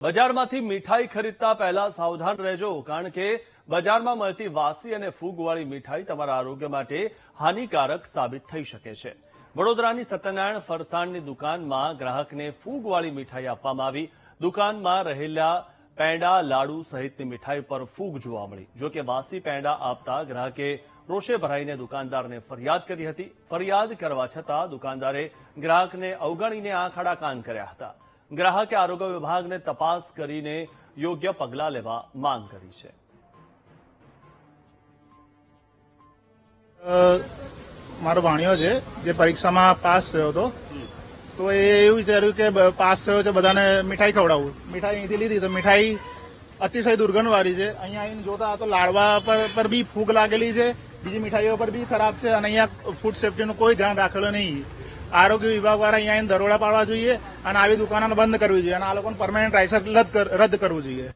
બજારમાંથી મીઠાઈ ખરીદતા પહેલા સાવધાન રહેજો, કારણ કે બજારમાં મળતી વાસી અને ફૂગવાળી મીઠાઈ તમારા આરોગ્ય માટે હાનિકારક સાબિત થઈ શકે છે। વડોદરાની સત્યનારાયણ ફરસાણની દુકાનમાં ગ્રાહકને ફૂગવાળી મીઠાઈ આપવામાં આવી। દુકાનમાં રહેલા પેંડા, લાડુ સહિતની મીઠાઈ પર ફૂગ જોવા મળી। જો કે વાસી પેંડા આપતા ગ્રાહકે રોષે ભરાઈને દુકાનદારને ફરિયાદ કરી હતી। ફરિયાદ કરવા છતાં દુકાનદારે ગ્રાહકને અવગણીને આંખ આડા કાન કર્યા હતા। ગ્રાહકે આરોગ્ય વિભાગને તપાસ કરીને યોગ્ય પગલાં લેવા માંગ કરી છે। મારો ભાણિયો છે જે પરીક્ષામાં પાસ થયો હતો, તો એ એવું વિચાર્યું કે પાસ થયો છે બધાને મીઠાઈ ખવડાવું। મીઠાઈ અહીંથી લીધી તો મીઠાઈ અતિશય દુર્ગંધવાળી છે। અહીંયા આવીને જોતા તો લાડવા પર બી ફૂગ લાગેલી છે, બીજી મીઠાઈઓ પર બી ખરાબ છે, અને અહીંયા ફૂડ સેફ્ટીનું કોઈ ધ્યાન રાખેલું નહીં। આરોગ્ય વિભાગ વાળા અહીંયા દરોડા પાડવા જોઈએ અને આવી દુકાનોને બંધ કરવી જોઈએ અને આ લોકોને પરમાનન્ટ લાયસન્સ રદ કરવું જોઈએ।